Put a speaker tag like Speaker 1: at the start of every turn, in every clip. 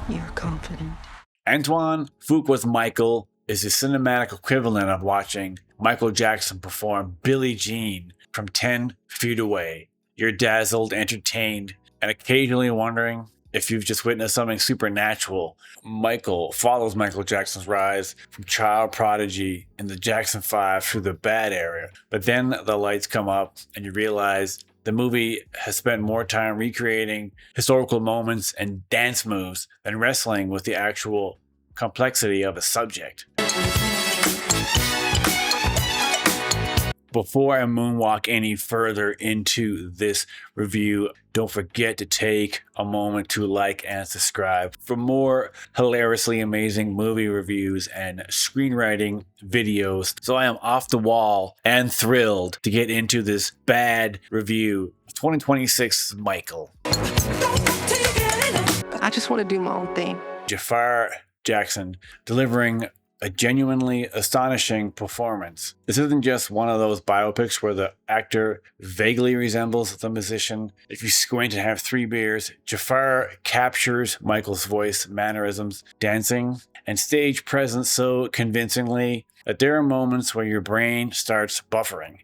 Speaker 1: You're confident.
Speaker 2: Antoine Fuqua's Michael is the cinematic equivalent of watching Michael Jackson perform Billie Jean from 10 feet away. You're dazzled, entertained, and occasionally wondering if you've just witnessed something supernatural. Michael follows Michael Jackson's rise from child prodigy in the Jackson 5 through the bad era. But then the lights come up and you realize the movie has spent more time recreating historical moments and dance moves than wrestling with the actual complexity of a subject. Before I moonwalk any further into this review, don't forget to take a moment to like and subscribe for more hilariously amazing movie reviews and screenwriting videos. So I am off the wall and thrilled to get into this bad review of 2026's Michael.
Speaker 1: I just want to do my own thing.
Speaker 2: Jaafar Jackson delivering a genuinely astonishing performance. This isn't just one of those biopics where the actor vaguely resembles the musician. If you squint and have 3 beers, Jaafar captures Michael's voice, mannerisms, dancing, and stage presence so convincingly that there are moments where your brain starts buffering.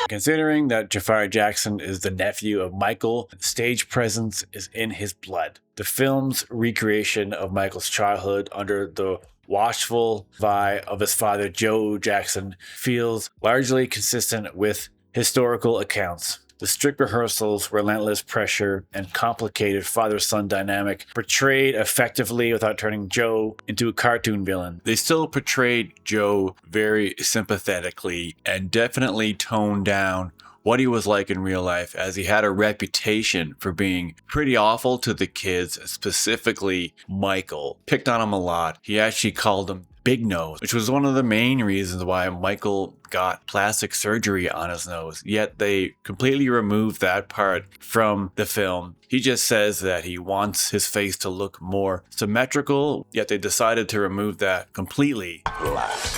Speaker 2: Considering that Jaafar Jackson is the nephew of Michael, stage presence is in his blood. The film's recreation of Michael's childhood under the watchful eye of his father Joe Jackson feels largely consistent with historical accounts. The strict rehearsals, relentless pressure, and complicated father-son dynamic portrayed effectively without turning Joe into a cartoon villain. They still portrayed Joe very sympathetically and definitely toned down what he was like in real life, as he had a reputation for being pretty awful to the kids, specifically Michael. Picked on him a lot. He actually called him Big Nose, which was one of the main reasons why Michael got plastic surgery on his nose. Yet they completely removed that part from the film. He just says that he wants his face to look more symmetrical, yet they decided to remove that completely.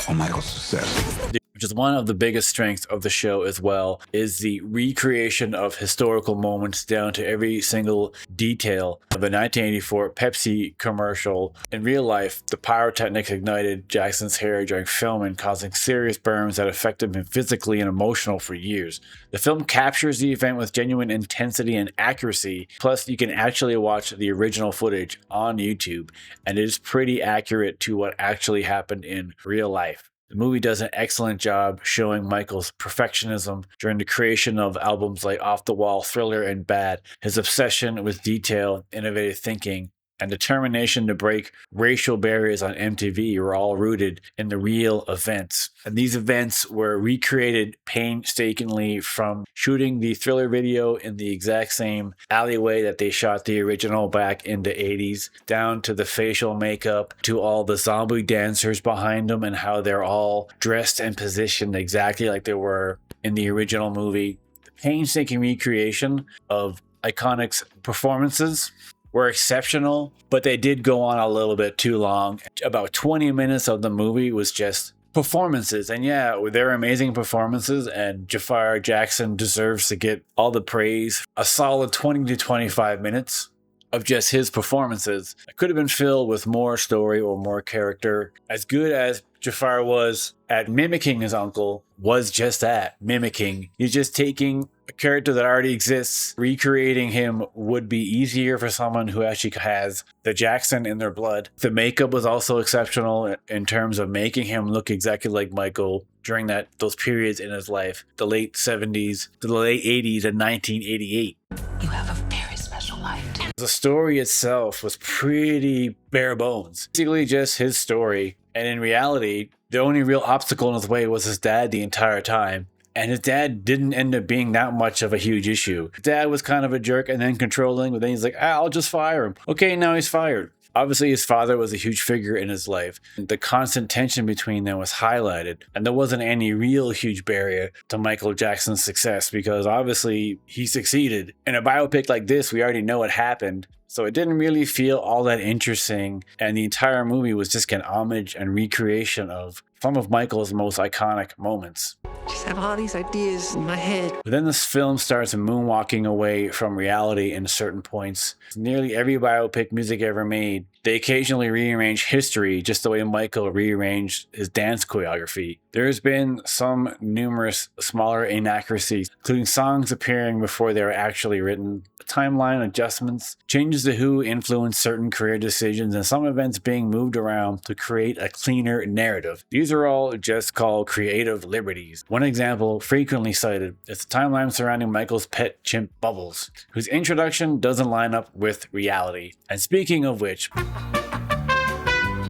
Speaker 3: On Michael's success.
Speaker 2: Which is one of the biggest strengths of the show as well, is the recreation of historical moments down to every single detail of a 1984 Pepsi commercial. In real life, the pyrotechnics ignited Jackson's hair during filming, causing serious burns that affected him physically and emotional for years. The film captures the event with genuine intensity and accuracy, plus you can actually watch the original footage on YouTube, and it is pretty accurate to what actually happened in real life. The movie does an excellent job showing Michael's perfectionism during the creation of albums like Off the Wall, Thriller, and Bad, his obsession with detail, innovative thinking, and determination to break racial barriers on MTV were all rooted in the real events. And these events were recreated painstakingly, from shooting the Thriller video in the exact same alleyway that they shot the original back in the 80s, down to the facial makeup, to all the zombie dancers behind them and how they're all dressed and positioned exactly like they were in the original movie. The painstaking recreation of iconic performances were exceptional, but they did go on a little bit too long. About 20 minutes of the movie was just performances. And yeah, they're amazing performances, and Jaafar Jackson deserves to get all the praise. A solid 20 to 25 minutes of just his performances. It could have been filled with more story or more character. As good as Jaafar was at mimicking his uncle, was just that, mimicking. He's just taking a character that already exists. Recreating him would be easier for someone who actually has the Jackson in their blood. The makeup was also exceptional in terms of making him look exactly like Michael during those periods in his life, the late 70s to the late 80s and 1988.
Speaker 1: You have a very special life.
Speaker 2: The story itself was pretty bare bones. Basically just his story. And in reality, the only real obstacle in his way was his dad the entire time. And his dad didn't end up being that much of a huge issue. His dad was kind of a jerk and then controlling, but then he's like, I'll just fire him. Okay, now he's fired. Obviously, his father was a huge figure in his life. The constant tension between them was highlighted, and there wasn't any real huge barrier to Michael Jackson's success because obviously he succeeded. In a biopic like this, we already know what happened, so it didn't really feel all that interesting, and the entire movie was just an homage and recreation of some of Michael's most iconic moments.
Speaker 1: Just have all these ideas in my head.
Speaker 2: But then this film starts moonwalking away from reality in certain points. Nearly every biopic music ever made, they occasionally rearrange history just the way Michael rearranged his dance choreography. There's been some numerous smaller inaccuracies, including songs appearing before they were actually written, timeline adjustments, changes to who influenced certain career decisions, and some events being moved around to create a cleaner narrative. These are all just called creative liberties. One example frequently cited is the timeline surrounding Michael's pet chimp Bubbles, whose introduction doesn't line up with reality. And speaking of which,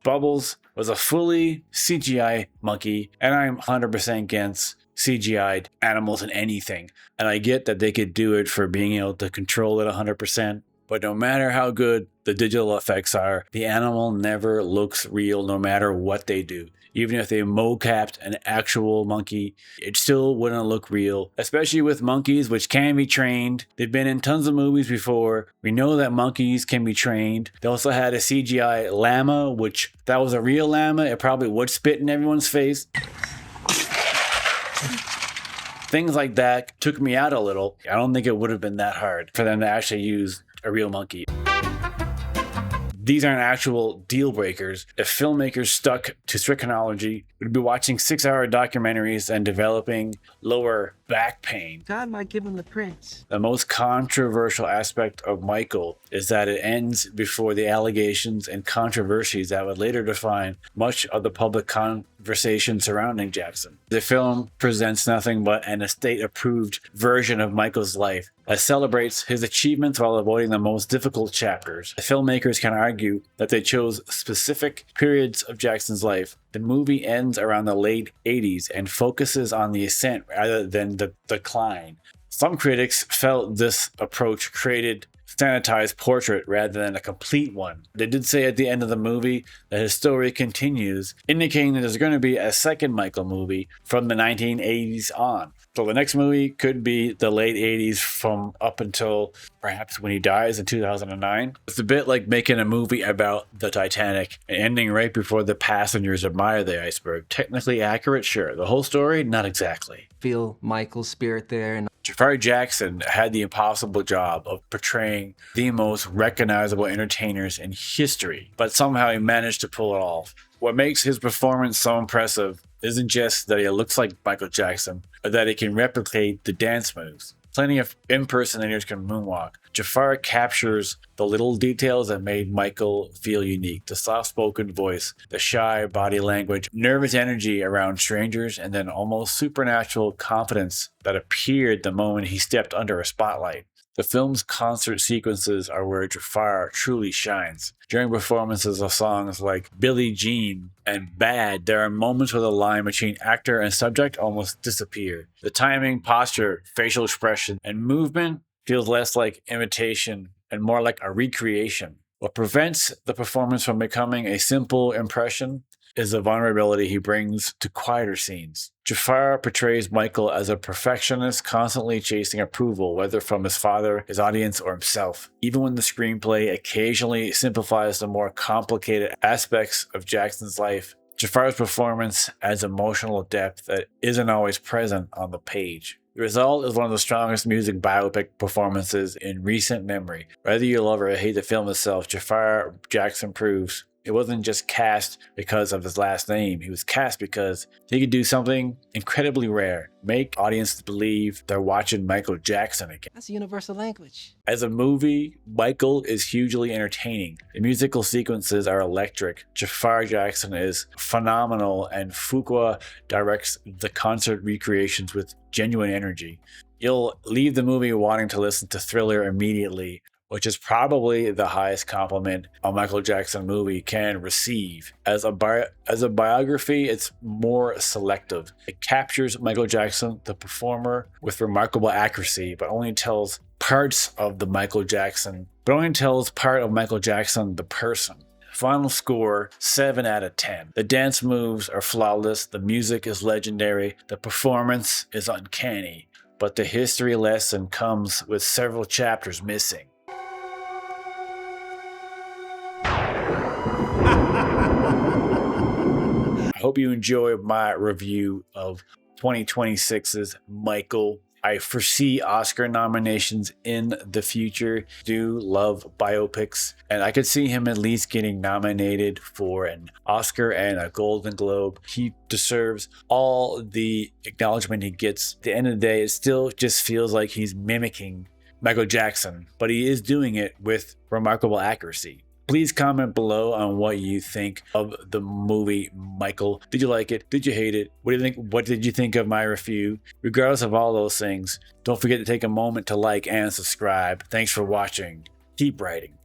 Speaker 2: Bubbles was a fully CGI monkey, and I'm 100% against CGI'd animals in anything. And I get that they could do it for being able to control it 100%, but no matter how good the digital effects are, the animal never looks real no matter what they do. Even if they mocapped an actual monkey, it still wouldn't look real, especially with monkeys, which can be trained. They've been in tons of movies before. We know that monkeys can be trained. They also had a CGI llama, which if that was a real llama, it probably would spit in everyone's face. Things like that took me out a little. I don't think it would have been that hard for them to actually use a real monkey. These aren't actual deal breakers. If filmmakers stuck to strict chronology, we'd be watching 6-hour documentaries and developing lower back pain.
Speaker 4: God might give him the prince.
Speaker 2: The most controversial aspect of Michael is that it ends before the allegations and controversies that would later define much of the public conversation surrounding Jackson. The film presents nothing but an estate-approved version of Michael's life that celebrates his achievements while avoiding the most difficult chapters. The filmmakers can argue that they chose specific periods of Jackson's life. The movie ends around the late 80s and focuses on the ascent rather than the decline. Some critics felt this approach created a sanitized portrait rather than a complete one. They did say at the end of the movie that his story continues, indicating that there's going to be a second Michael movie from the 1980s on. So the next movie could be the late 80s from up until perhaps when he dies in 2009. It's a bit like making a movie about the Titanic and ending right before the passengers admire the iceberg. Technically accurate, sure. The whole story, not exactly.
Speaker 4: Feel Michael's spirit there. And
Speaker 2: Jaafar Jackson had the impossible job of portraying the most recognizable entertainers in history, but somehow he managed to pull it off. What makes his performance so impressive isn't just that he looks like Michael Jackson, but that he can replicate the dance moves. Plenty of impersonators can moonwalk. Jaafar captures the little details that made Michael feel unique. The soft-spoken voice, the shy body language, nervous energy around strangers, and then almost supernatural confidence that appeared the moment he stepped under a spotlight. The film's concert sequences are where Jaafar truly shines. During performances of songs like Billie Jean and Bad, there are moments where the line between actor and subject almost disappear. The timing, posture, facial expression, and movement feels less like imitation and more like a recreation. What prevents the performance from becoming a simple impression is the vulnerability he brings to quieter scenes. Jaafar portrays Michael as a perfectionist, constantly chasing approval, whether from his father, his audience, or himself. Even when the screenplay occasionally simplifies the more complicated aspects of Jackson's life, Jaafar's performance adds emotional depth that isn't always present on the page. The result is one of the strongest music biopic performances in recent memory. Whether you love or hate the film itself, Jaafar Jackson proves it wasn't just cast because of his last name. He was cast because he could do something incredibly rare. Make audiences believe they're watching Michael Jackson again.
Speaker 4: that's a universal language.
Speaker 2: As a movie, Michael is hugely entertaining. The musical sequences are electric. Jaafar Jackson is phenomenal, and Fuqua directs the concert recreations with genuine energy. You'll leave the movie wanting to listen to Thriller immediately, which is probably the highest compliment a Michael Jackson movie can receive. As a biography, it's more selective. It captures Michael Jackson, the performer, with remarkable accuracy, but only tells part of Michael Jackson, the person. Final score, 7 out of 10. The dance moves are flawless, the music is legendary, the performance is uncanny, but the history lesson comes with several chapters missing. I hope you enjoyed my review of 2026's Michael. I foresee Oscar nominations in the future. Do love biopics, and I could see him at least getting nominated for an Oscar and a Golden Globe. He deserves all the acknowledgement he gets. At the end of the day, it still just feels like he's mimicking Michael Jackson, but he is doing it with remarkable accuracy. Please comment below on what you think of the movie Michael. Did you like it? Did you hate it? What do you think? What did you think of my review? Regardless of all those things, don't forget to take a moment to like and subscribe. Thanks for watching. Keep writing.